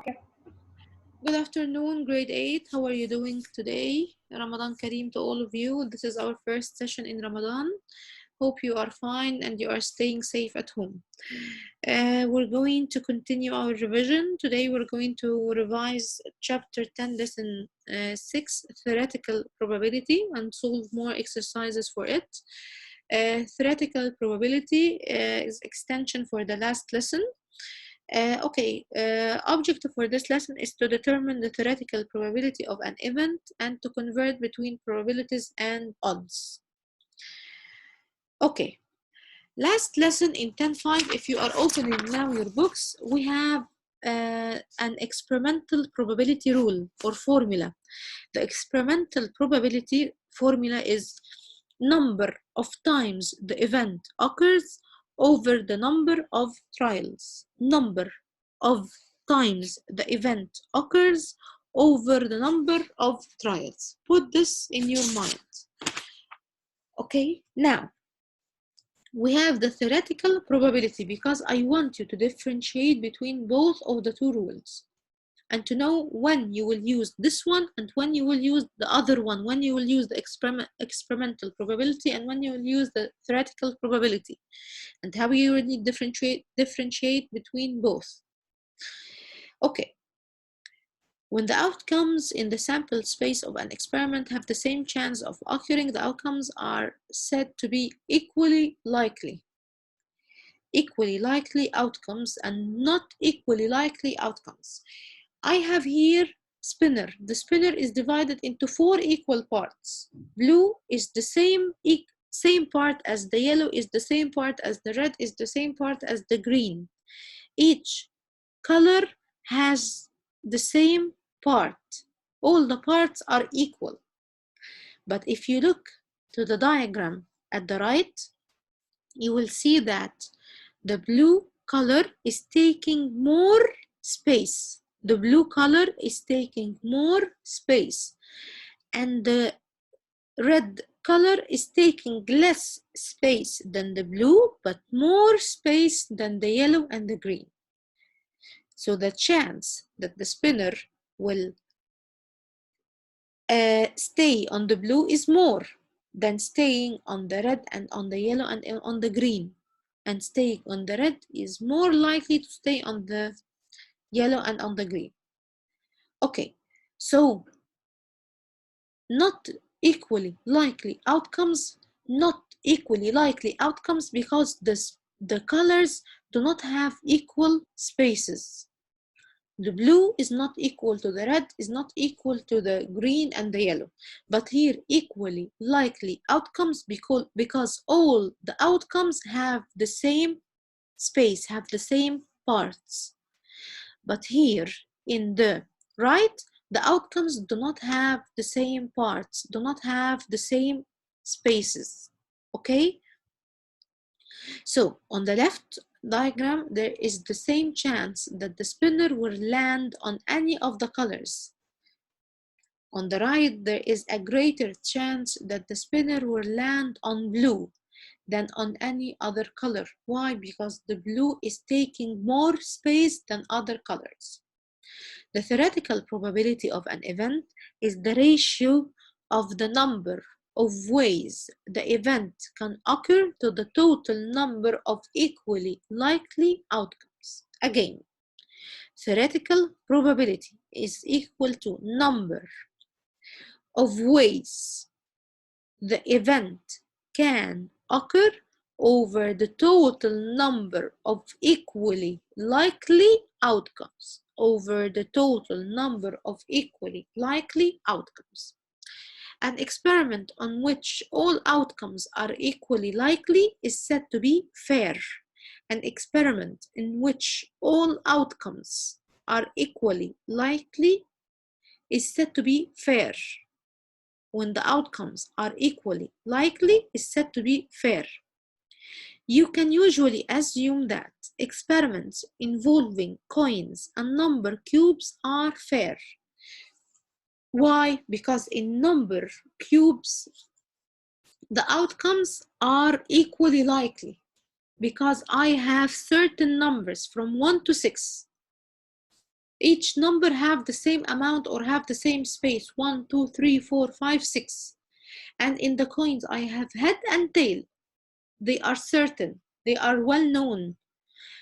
Good afternoon, grade 8. How are you doing today? Ramadan Kareem to all of you. This is our first session in Ramadan. Hope you are fine and you are staying safe at home. We're going to continue our revision. Today we're going to revise chapter 10, lesson 6, theoretical probability, and solve more exercises for it. Theoretical probability is extension for the last lesson. Objective for this lesson is to determine the theoretical probability of an event and to convert between probabilities and odds. Okay, last lesson in 10.5, if you are opening now your books, we have an experimental probability rule or formula. The experimental probability formula is number of times the event occurs over the number of trials. Number of times the event occurs over the number of trials. Put this in your mind. Okay, now we have the theoretical probability because I want you to differentiate between both of the two rules and to know when you will use this one and when you will use the other one, when you will use the experimental probability and when you will use the theoretical probability, and how you will need differentiate between both. Okay. When the outcomes in the sample space of an experiment have the same chance of occurring, the outcomes are said to be equally likely. Equally likely outcomes and not equally likely outcomes. I have here spinner. The spinner is divided into 4 equal parts. Blue is the same part as the yellow, is the same part as the red, is the same part as the green. Each color has the same part. All the parts are equal. But if you look to the diagram at the right, you will see that the blue color is taking more space. The blue color is taking more space, and the red color is taking less space than the blue, but more space than the yellow and the green. So the chance that the spinner will stay on the blue is more than staying on the red and on the yellow and on the green. And staying on the red is more likely to stay on the yellow and on the green. Okay, so not equally likely outcomes, because the colors do not have equal spaces. The blue is not equal to the red, is not equal to the green and the yellow. But here, equally likely outcomes because all the outcomes have the same space, have the same parts. But here, in the right, the outcomes do not have the same parts, do not have the same spaces. Okay? So, on the left diagram, there is the same chance that the spinner will land on any of the colors. On the right, there is a greater chance that the spinner will land on blue than on any other color. Why? Because the blue is taking more space than other colors. The theoretical probability of an event is the ratio of the number of ways the event can occur to the total number of equally likely outcomes. Again, theoretical probability is equal to number of ways the event can occur over the total number of equally likely outcomes. Over the total number of equally likely outcomes. An experiment on which all outcomes are equally likely is said to be fair. An experiment in which all outcomes are equally likely is said to be fair. When the outcomes are equally likely is said to be fair. You can usually assume that experiments involving coins and number cubes are fair. Why? Because in number cubes, the outcomes are equally likely. Because I have certain numbers from 1 to 6. Each number have the same amount or have the same space, 1, 2, 3, 4, 5, 6. And in the coins, I have head and tail. They are certain, they are well known.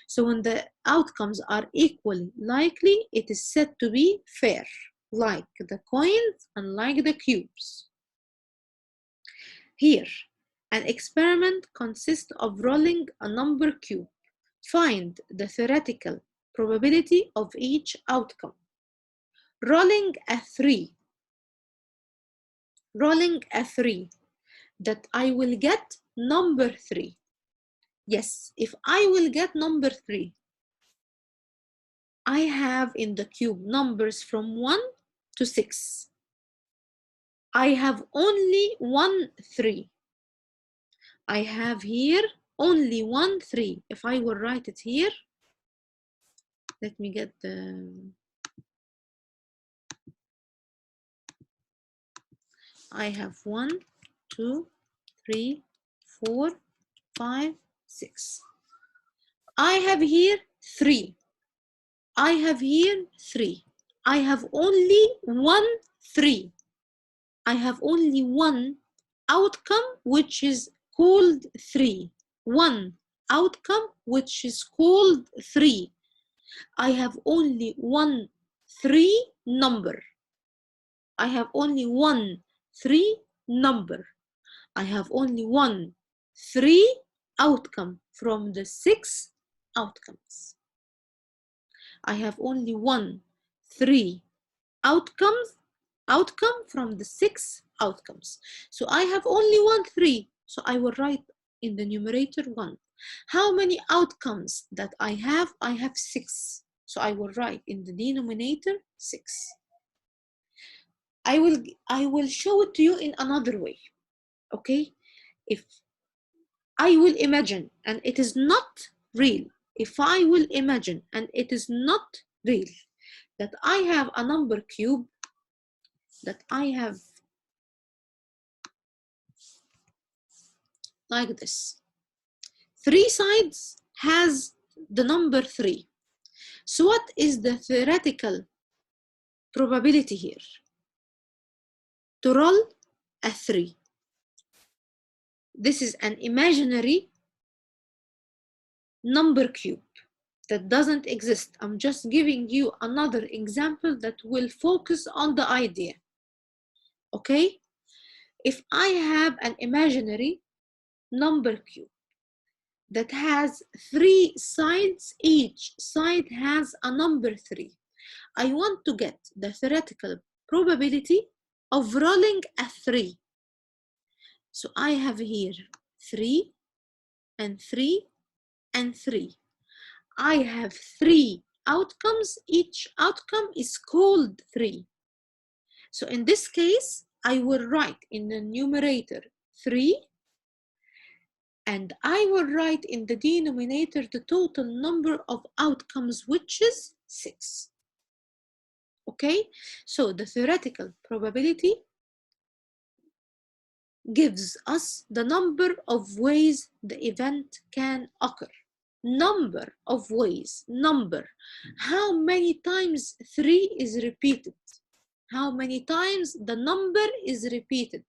So when the outcomes are equally likely, it is said to be fair, like the coins and like the cubes. Here, an experiment consists of rolling a number cube. Find the theoretical probability of each outcome. Rolling a 3, that I will get number 3. Yes, if I will get number 3, I have in the cube numbers from 1 to 6. I have only 1 3. I have here only 1 3. If I will write it here, let me get the... I have 1, 2, 3, 4, 5, 6. I have here 3. I have here 3. I have only 1 3. I have only one outcome which is called 3. One outcome which is called 3. I have only 1 3 number. I have only 1 3 number. I have only 1 3 outcome from the 6 outcomes. I have only 1 3 outcome from the 6 outcomes. So I have only 1 3. So I will write in the numerator 1. How many outcomes that I have? I have 6. So I will write in the denominator 6. I will show it to you in another way. Okay? If I will imagine and it is not real, if I will imagine and it is not real, that I have a number cube, that I have like this. 3 sides has the number 3. So what is the theoretical probability here? To roll a 3. This is an imaginary number cube that doesn't exist. I'm just giving you another example that will focus on the idea. Okay? If I have an imaginary number cube that has 3 sides, each side has a number 3. I want to get the theoretical probability of rolling a 3. So I have here 3 and 3 and 3. I have 3 outcomes. Each outcome is called 3. So in this case, I will write in the numerator 3, and I will write in the denominator the total number of outcomes, which is 6. Okay, so the theoretical probability gives us the number of ways the event can occur. Number of ways, number. How many times 3 is repeated? How many times the number is repeated?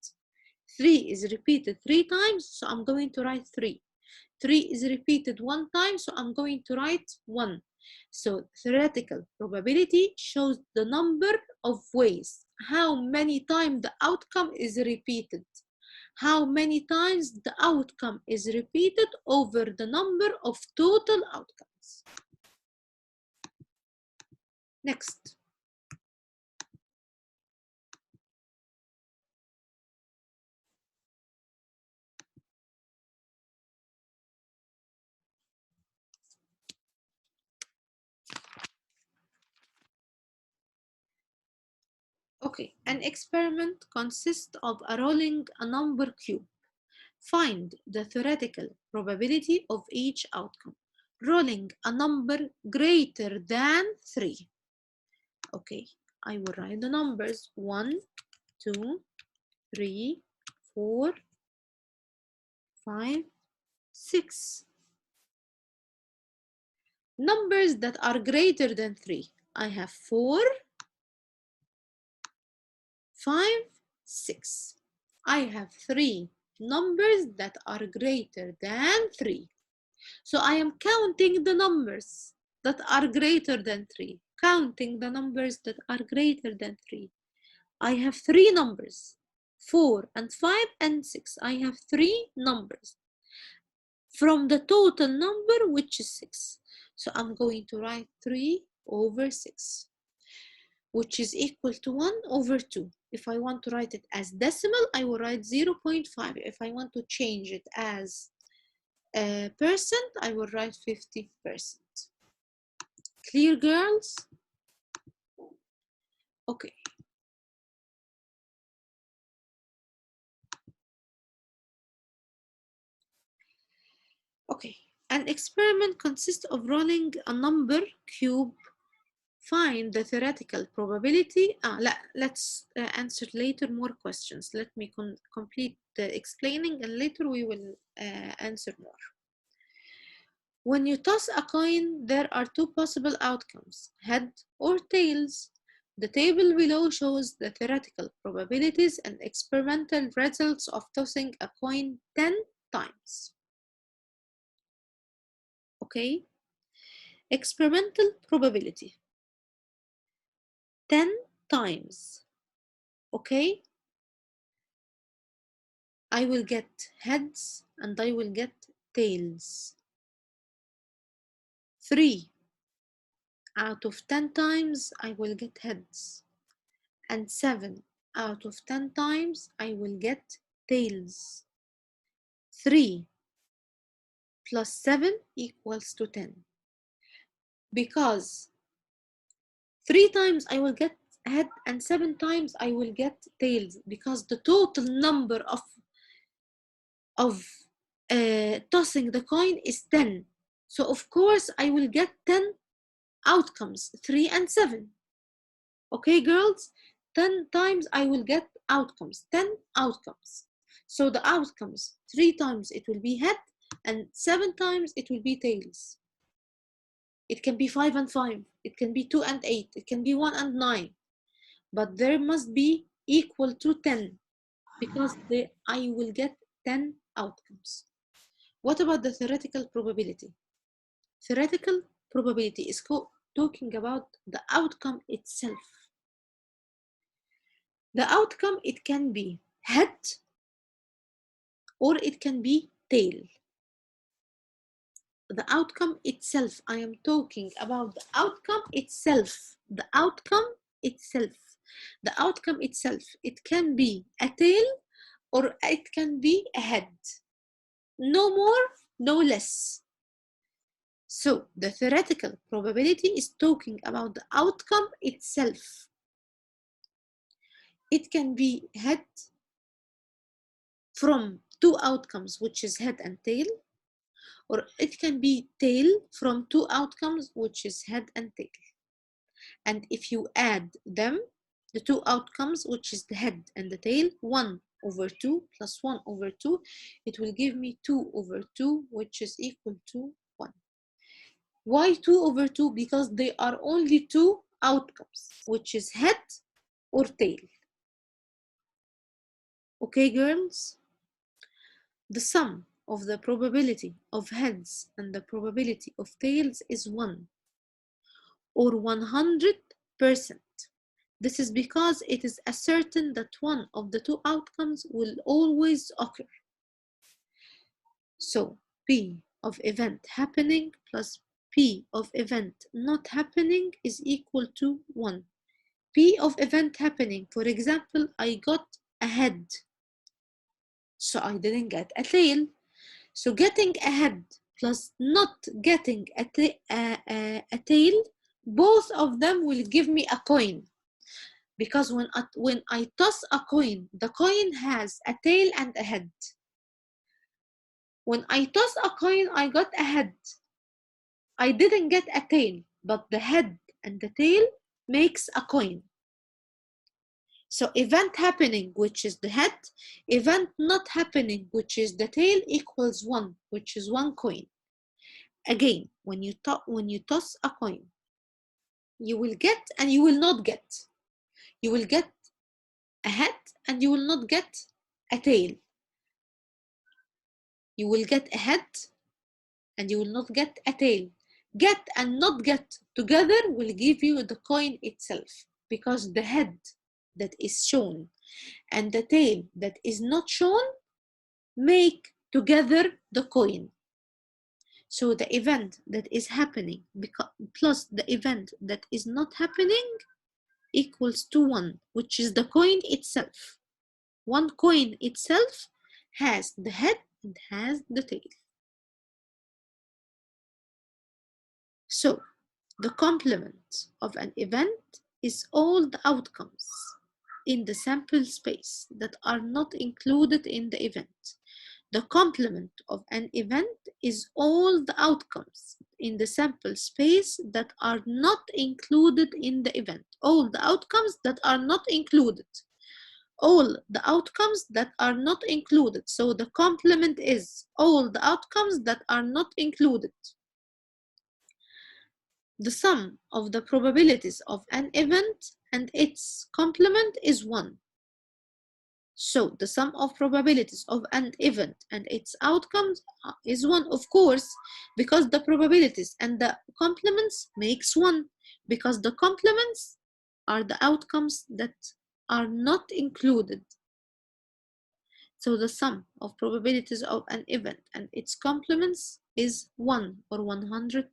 3 is repeated 3 times, so I'm going to write 3. 3 is repeated 1 time, so I'm going to write 1. So theoretical probability shows the number of ways, how many times the outcome is repeated, how many times the outcome is repeated over the number of total outcomes. Next. Okay, an experiment consists of rolling a number cube. Find the theoretical probability of each outcome. Rolling a number greater than 3. Okay, I will write the numbers 1, 2, 3, 4, 5, 6. Numbers that are greater than 3. I have 4, 5, 6. I have 3 numbers that are greater than 3. So I am counting the numbers that are greater than 3. Counting the numbers that are greater than 3. I have 3 numbers, 4 and 5 and 6. I have 3 numbers from the total number, which is 6. So I'm going to write 3 over 6, which is equal to 1 over 2. If I want to write it as decimal, I will write 0.5. If I want to change it as percent, I will write 50%. Clear, girls? Okay. Okay. An experiment consists of rolling a number cube. Find the theoretical probability. Let's answer later more questions. Let me complete the explaining and later we will answer more. When you toss a coin, there are 2 possible outcomes, head or tails. The table below shows the theoretical probabilities and experimental results of tossing a coin 10 times. Okay? Experimental probability. 10 times. Okay? I will get heads and I will get tails. 3 out of 10 times I will get heads, and 7 out of 10 times I will get tails. 3 plus 7 equals to 10, because 3 times I will get head and 7 times I will get tails, because the total number of tossing the coin is 10. So of course I will get 10 outcomes, 3 and 7. Okay, girls? 10 times I will get outcomes, 10 outcomes. So the outcomes, 3 times it will be head, and 7 times it will be tails. It can be 5 and 5, it can be 2 and 8, it can be 1 and 9, but there must be equal to 10, because I will get 10 outcomes. What about the theoretical probability? Theoretical probability is talking about the outcome itself. The outcome, it can be head or it can be tail. The outcome itself, I am talking about the outcome itself. The outcome itself. The outcome itself, it can be a tail or it can be a head. No more, no less. So the theoretical probability is talking about the outcome itself. It can be head from 2 outcomes, which is head and tail, or it can be tail from 2 outcomes, which is head and tail. And if you add them, the 2 outcomes, which is the head and the tail, 1 over 2 plus 1 over 2, it will give me 2 over 2, which is equal to 1. Why 2 over 2? Because they are only 2 outcomes, which is head or tail. Okay, girls? The sum of the probability of heads and the probability of tails is 1, or 100%. This is because it is ascertained that one of the 2 outcomes will always occur. So P of event happening plus P of event not happening is equal to 1. P of event happening, for example, I got a head, so I didn't get a tail. So getting a head plus not getting a tail, both of them will give me a coin. Because when I toss a coin, the coin has a tail and a head. When I toss a coin, I got a head. I didn't get a tail, but the head and the tail makes a coin. So event happening, which is the head, event not happening, which is the tail, equals 1, which is 1 coin. Again, when you toss a coin, You will get and you will not get. You will get a head and you will not get a tail. You will get a head and you will not get a tail. Get and not get together will give you the coin itself, because the head that is shown and the tail that is not shown make together the coin. So the event that is happening plus the event that is not happening equals to 1, which is the coin itself. One coin itself has the head and has the tail. So the complement of an event is all the outcomes in the sample space that are not included in the event. The complement of an event is all the outcomes in the sample space that are not included in the event. All the outcomes that are not included. All the outcomes that are not included. So the complement is all the outcomes that are not included. The sum of the probabilities of an event and its complement is 1. So the sum of probabilities of an event and its outcomes is 1, of course, because the probabilities and the complements makes 1, because the complements are the outcomes that are not included. So the sum of probabilities of an event and its complements is 1 or 100%,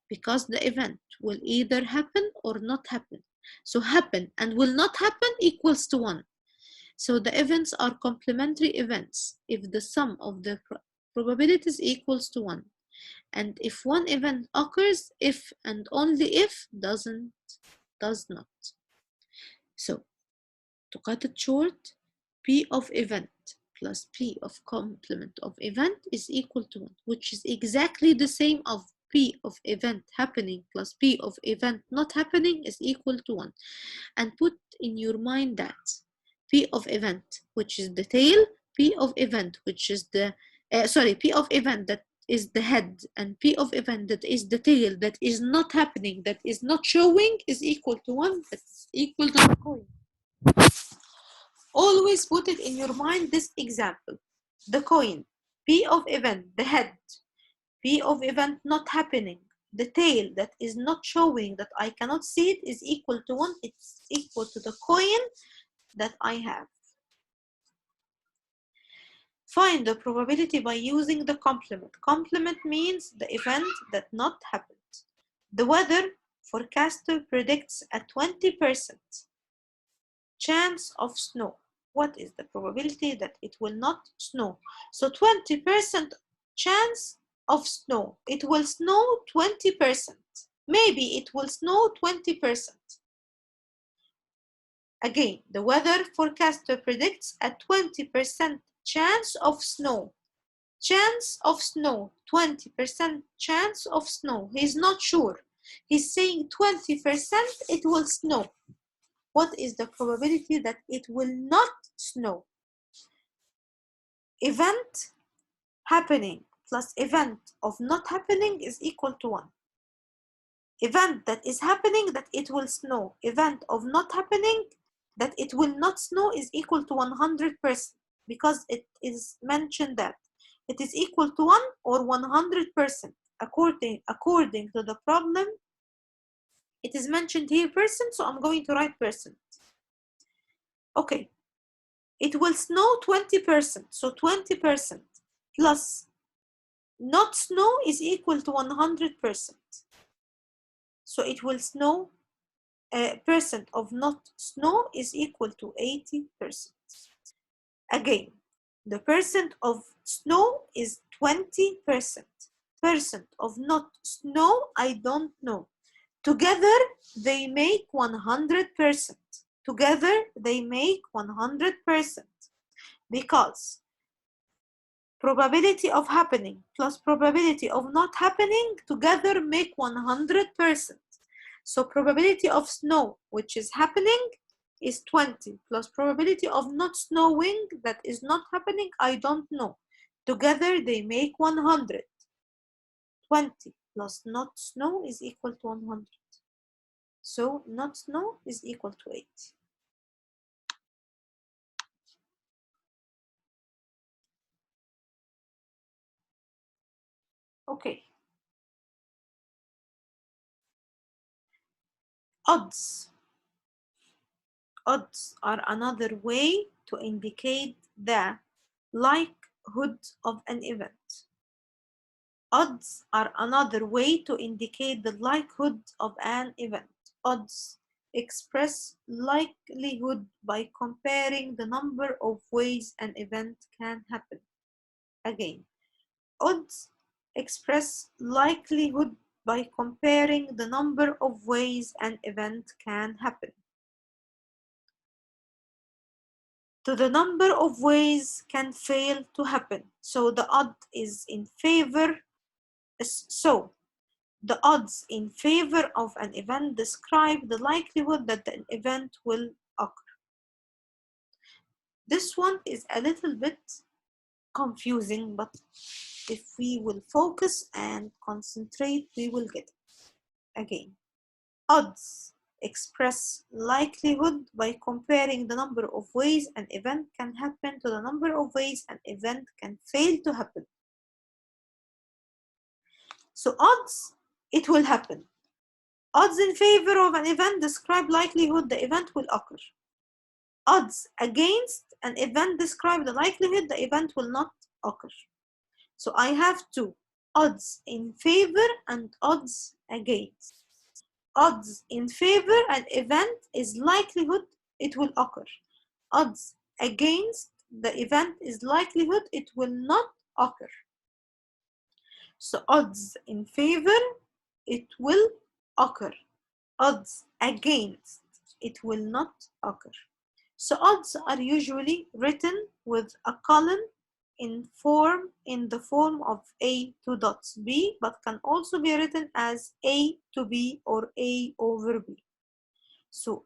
because the event will either happen or not happen. So happen and will not happen equals to 1. So the events are complementary events if the sum of the probabilities equals to 1. And if one event occurs, if and only if does not. So to cut it short, P of event plus P of complement of event is equal to 1, which is exactly the same of P of event happening plus P of event not happening is equal to 1. And put in your mind that P of event, which is the tail, P of event, which is the, P of event that is the head, and P of event that is the tail, that is not happening, that is not showing, is equal to 1, that's equal to the coin. Always put it in your mind, this example. The coin, P of event, the head, P of event not happening, the tail that is not showing, that I cannot see it, is equal to 1. It's equal to the coin that I have. Find the probability by using the complement. Complement means the event that not happened. The weather forecaster predicts a 20% chance of snow. What is the probability that it will not snow? So 20% chance of snow. It will snow 20%. Maybe it will snow 20%. Again, the weather forecaster predicts a 20% chance of snow. Chance of snow, 20% chance of snow. He's not sure. He's saying 20% it will snow. What is the probability that it will not snow? Event happening plus event of not happening is equal to 1. Event that is happening that it will snow. Event of not happening that it will not snow is equal to 100%, because it is mentioned that it is equal to 1 or 100%. According to the problem, it is mentioned here percent, so I'm going to write percent. Okay, it will snow 20%, so 20% plus not snow is equal to 100%. So it will snow, percent of not snow is equal to 80%. Again, the percent of snow is 20%. Percent of not snow, I don't know. Together, they make 100%. Together, they make 100%. Because probability of happening plus probability of not happening together make 100%. So probability of snow, which is happening, is 20, plus probability of not snowing, that is not happening, I don't know. Together they make 100. 20 plus not snow is equal to 100. So not no is equal to 8. Okay. Odds. Odds are another way to indicate the likelihood of an event. Odds are another way to indicate the likelihood of an event. Odds express likelihood by comparing the number of ways an event can happen. Again, odds express likelihood by comparing the number of ways an event can happen to the number of ways can fail to happen. So the odds in favor of an event describe the likelihood that an event will occur. This one is a little bit confusing, but if we will focus and concentrate, we will get it. Again, odds express likelihood by comparing the number of ways an event can happen to the number of ways an event can fail to happen. So odds, it will happen. Odds in favor of an event describe likelihood the event will occur. Odds against an event describe the likelihood the event will not occur. So I have two, odds in favor and odds against. Odds in favor an event is likelihood it will occur. Odds against the event is likelihood it will not occur. So odds in favor, it will occur. Odds against, it will not occur. So odds are usually written with a column in the form of A two dots B, but can also be written as A to B or A over B. So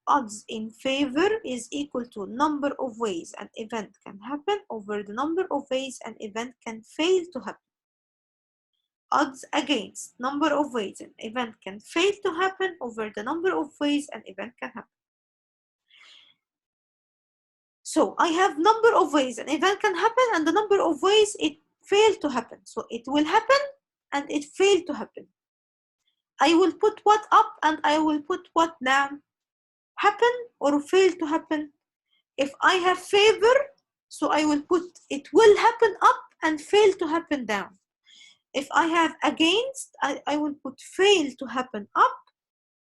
odds in favor is equal to number of ways an event can happen over the number of ways an event can fail to happen. Odds against, number of ways an event can fail to happen over the number of ways an event can happen. So I have number of ways an event can happen and the number of ways it failed to happen. So it will happen and it failed to happen. I will put what up and I will put what down. Happen or fail to happen. If I have favor, so I will put it will happen up and fail to happen down. If I have against, I will put fail to happen up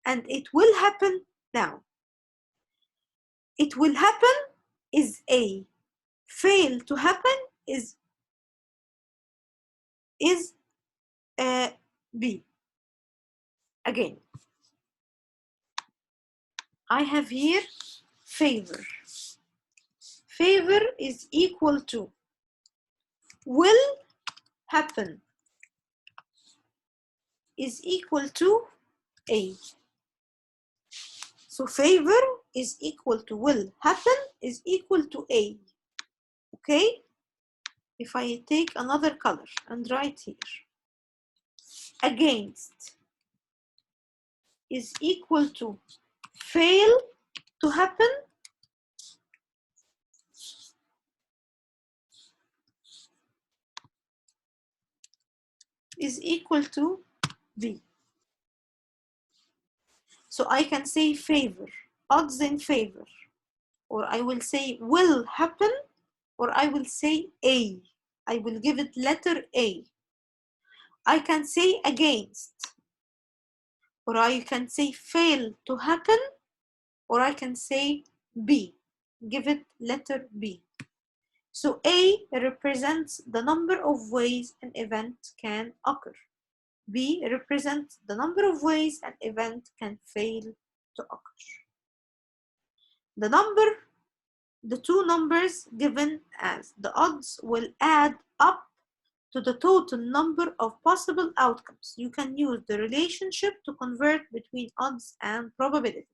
and it will happen down. It will happen is A. Fail to happen is B. Again, I have here favor. Favor is equal to will happen is equal to A. So favor is equal to will happen is equal to A. Okay? If I take another color and write here, against is equal to fail to happen is equal to B. So I can say favor, odds in favor, or I will say will happen, or I will say A. I will give it letter A. I can say against, or I can say fail to happen, or I can say B. Give it letter B. So A represents the number of ways an event can occur. B represents the number of ways an event can fail to occur. The two numbers given as the odds will add up to the total number of possible outcomes. You can use the relationship to convert between odds and probability.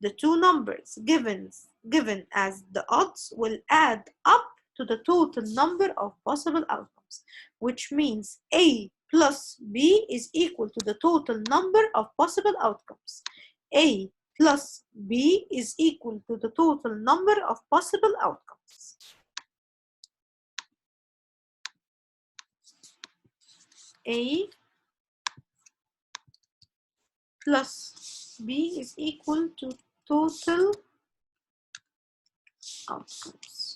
The two numbers given as the odds will add up to the total number of possible outcomes, which means A plus B is equal to the total number of possible outcomes. A plus B is equal to the total number of possible outcomes. A plus B is equal to total outcomes.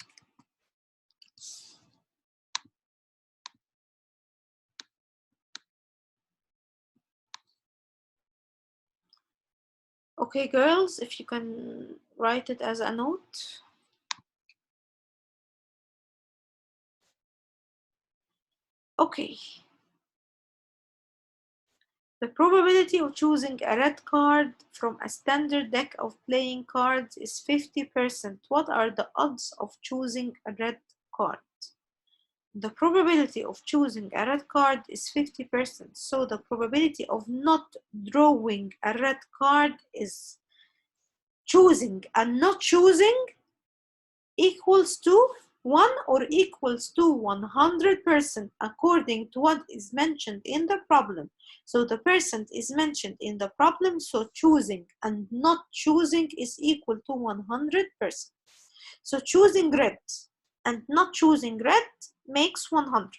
Okay, girls, if you can write it as a note. Okay. The probability of choosing a red card from a standard deck of playing cards is 50%. What are the odds of choosing a red card? The probability of choosing a red card is 50%. So the probability of not drawing a red card is choosing and not choosing equals to 1 or equals to 100% according to what is mentioned in the problem. So the percent is mentioned in the problem, so choosing and not choosing is equal to 100%. So choosing red and not choosing red makes 100.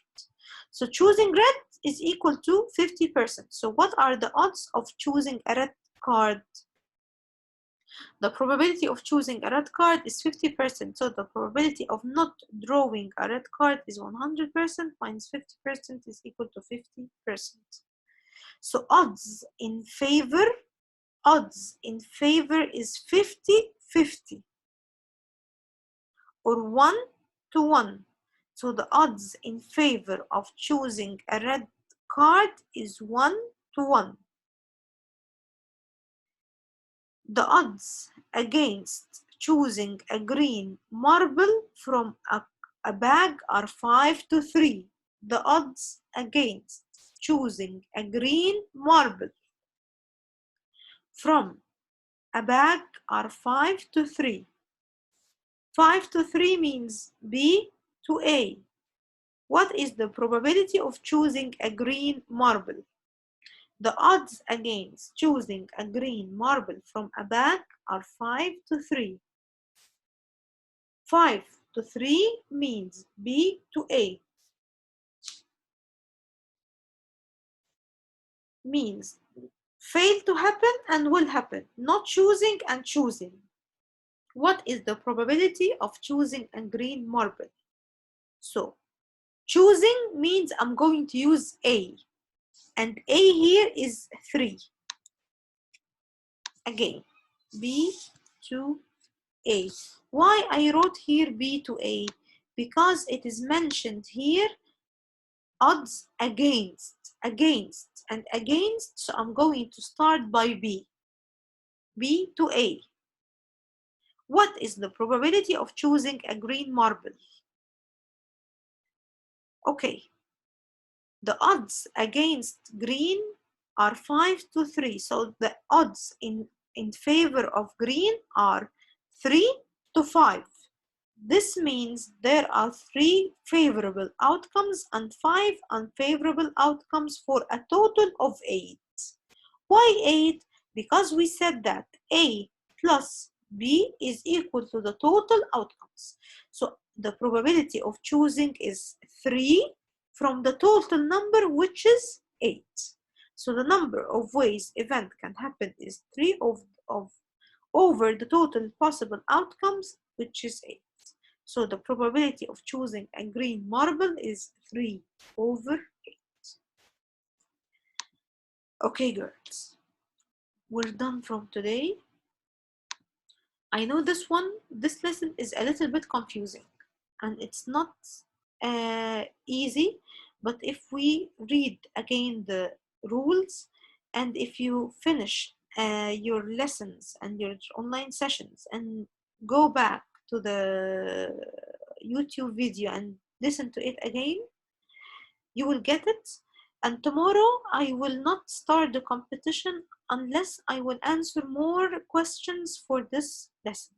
So choosing red is equal to 50%. So what are the odds of choosing a red card? The probability of choosing a red card is 50%, so the probability of not drawing a red card is 100% minus 50% is equal to 50%. So odds in favor is 50-50 or 1 to 1. So the odds in favor of choosing a red card is 1 to 1. The odds against choosing a green marble from a bag are 5 to 3. The odds against choosing a green marble from a bag are 5 to 3. 5 to 3 means B to A. What is the probability of choosing a green marble? The odds against choosing a green marble from a bag are 5 to 3. 5 to 3 means B to A. Means fail to happen and will happen, not choosing and choosing. What is the probability of choosing a green marble? So choosing means I'm going to use A, and A here is 3. Again, B to A. Why I wrote here B to A? Because it is mentioned here odds against, and against, so I'm going to start by B to A. What is the probability of choosing a green marble? Okay, the odds against green are 5 to 3, so the odds in favor of green are 3 to 5. This means there are 3 favorable outcomes and 5 unfavorable outcomes for a total of 8. Why 8? Because we said that A plus B is equal to the total outcomes. So the probability of choosing is 3 from the total number, which is 8. So the number of ways event can happen is 3 over the total possible outcomes, which is 8. So the probability of choosing a green marble is 3 over 8. Okay, girls, we're done from today. I know this lesson is a little bit confusing and it's not easy, but if we read again the rules and if you finish your lessons and your online sessions and go back to the YouTube video and listen to it again, you will get it. And tomorrow I will not start the competition unless I will answer more questions for this lesson.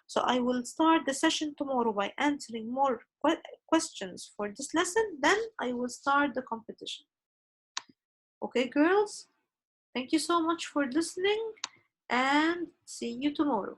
So I will start the session tomorrow by answering more questions for this lesson, then I will start the competition. Okay, girls? Thank you so much for listening and see you tomorrow.